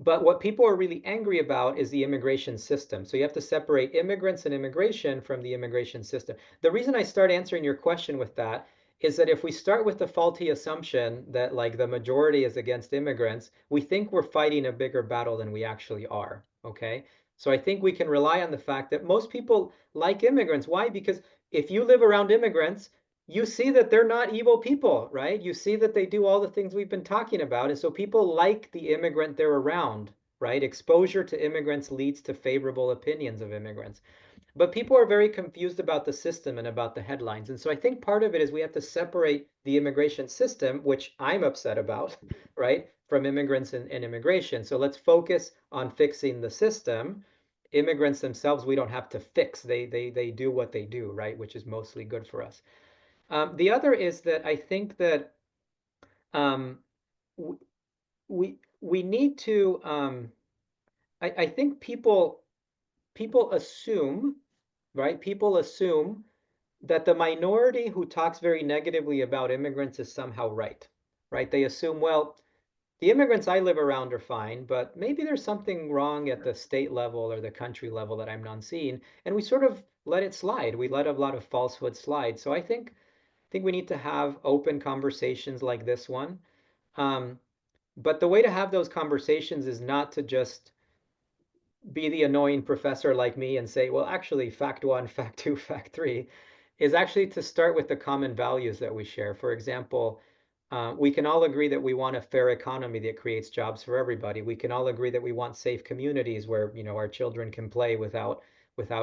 B: but what people are really angry about is the immigration system. So you have to separate immigrants and immigration from the immigration system. The reason I start answering your question with that is that if we start with the faulty assumption that like the majority is against immigrants, we think we're fighting a bigger battle than we actually are. Okay? So I think we can rely on the fact that most people like immigrants. Why? Because if you live around immigrants, you see that they're not evil people, right? You see that they do all the things we've been talking about. And so people like the immigrant they're around, right? Exposure to immigrants leads to favorable opinions of immigrants. But people are very confused about the system and about the headlines. And so I think part of it is we have to separate the immigration system, which I'm upset about, right, from immigrants and immigration. So let's focus on fixing the system. Immigrants themselves, we don't have to fix. They do what they do, right, which is mostly good for us. The other is that I think that um, we need to. I think people assume, right? People assume that the minority who talks very negatively about immigrants is somehow right, right? They assume, well, the immigrants I live around are fine, but maybe there's something wrong at the state level or the country level that I'm not seeing, and we sort of let it slide. We let a lot of falsehood slide. So I think we need to have open conversations like this one. Um, but the way to have those conversations is not to just be the annoying professor like me and say, well, actually, fact one, fact two, fact three, is actually to start with the common values that we share. For example, we can all agree that we want a fair economy that creates jobs for everybody. We can all agree that we want safe communities where, our children can play without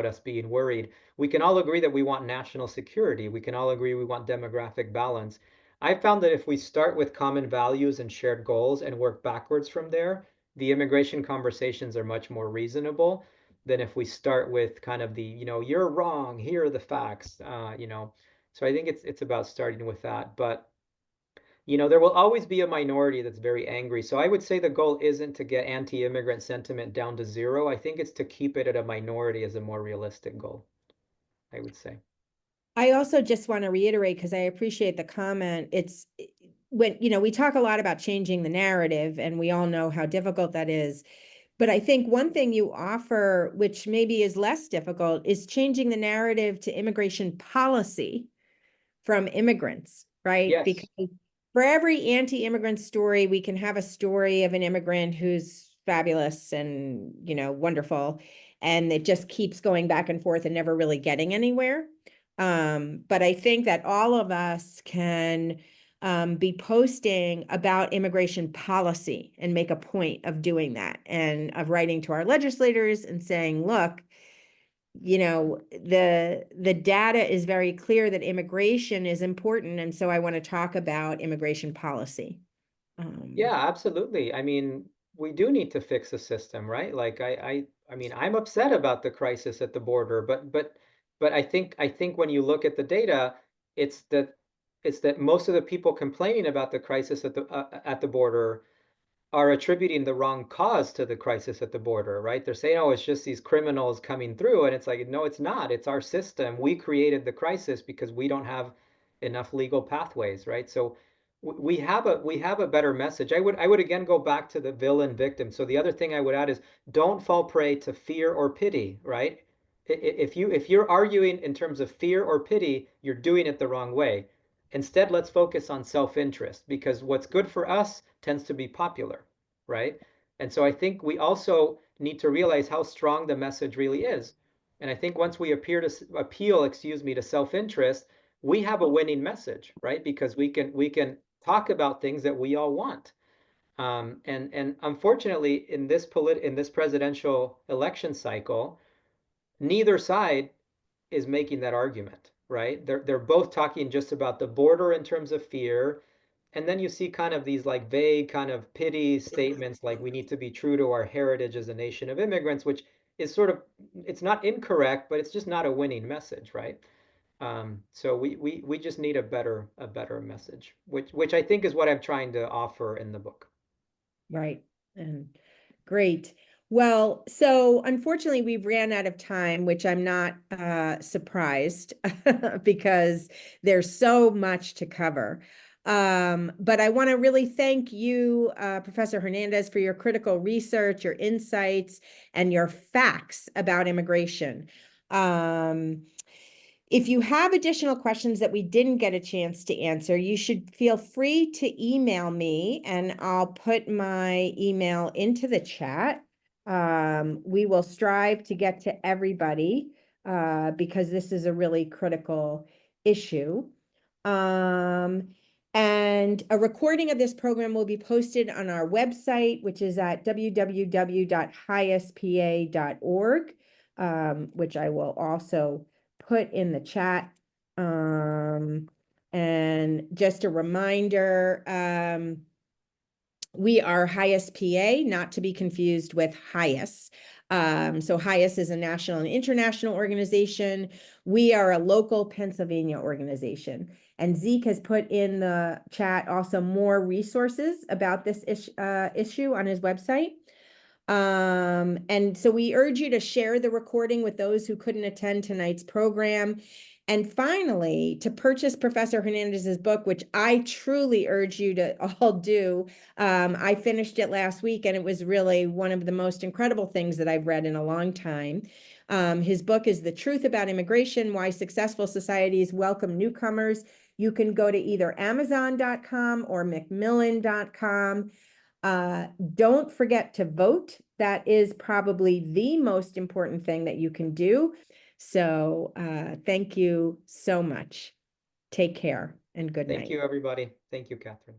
B: us being worried. We can all agree that we want national security. We can all agree we want demographic balance. I found that if we start with common values and shared goals and work backwards from there, the immigration conversations are much more reasonable than if we start with kind of the, you're wrong, here are the facts, So I think it's about starting with that. But there will always be a minority that's very angry. So I would say the goal isn't to get anti-immigrant sentiment down to zero. I think it's to keep it at a minority as a more realistic goal, I would say.
A: I also just want to reiterate, because I appreciate the comment. It's when, we talk a lot about changing the narrative, and we all know how difficult that is. But I think one thing you offer, which maybe is less difficult, is changing the narrative to immigration policy from immigrants, right?
B: Yes.
A: Because for every anti-immigrant story, we can have a story of an immigrant who's fabulous and, wonderful. And it just keeps going back and forth and never really getting anywhere. But I think that all of us can be posting about immigration policy and make a point of doing that, and of writing to our legislators and saying, look, the data is very clear that immigration is important, and so I want to talk about immigration policy.
B: Yeah, absolutely. I mean, we do need to fix the system, right? Like I mean, I'm upset about the crisis at the border, but I think when you look at the data, it's that it's that most of the people complaining about the crisis at the border are attributing the wrong cause to the crisis at the border, right? They're saying, oh, it's just these criminals coming through. And it's like, no, it's not. It's our system. We created the crisis because we don't have enough legal pathways, right? So we have a better message. I would again go back to the villain victim. So the other thing I would add is don't fall prey to fear or pity, right? If you're arguing in terms of fear or pity, you're doing it the wrong way. Instead, let's focus on self-interest because what's good for us tends to be popular, right? And so I think we also need to realize how strong the message really is. And I think once we appeal, to self-interest, we have a winning message, right? Because we can talk about things that we all want. And unfortunately, in this presidential election cycle, neither side is making that argument, right? They're both talking just about the border in terms of fear, and then you see kind of these like vague kind of pity statements like we need to be true to our heritage as a nation of immigrants, which is sort of it's not incorrect, but it's just not a winning message, right? So we just need a better message, which I think is what I'm trying to offer in the book.
A: Right. And great. Well, so unfortunately, we've ran out of time, which I'm not surprised because there's so much to cover. But I want to really thank you, Professor Hernandez, for your critical research, your insights, and your facts about immigration. If you have additional questions that we didn't get a chance to answer, you should feel free to email me and I'll put my email into the chat. We will strive to get to everybody because this is a really critical issue. And a recording of this program will be posted on our website, which is at www.hiaspa.org, which I will also put in the chat. And just a reminder, we are HIAS-PA, not to be confused with HIAS. So HIAS is a national and international organization. We are a local Pennsylvania organization. And Zeke has put in the chat also more resources about this issue on his website. And so we urge you to share the recording with those who couldn't attend tonight's program. And finally, to purchase Professor Hernandez's book, which I truly urge you to all do. I finished it last week, and it was really one of the most incredible things that I've read in a long time. His book is The Truth About Immigration: Why Successful Societies Welcome Newcomers. You can go to either Amazon.com or Macmillan.com. Don't forget to vote. That is probably the most important thing that you can do. So thank you so much. Take care and good night.
B: Thank you, everybody. Thank you, Catherine.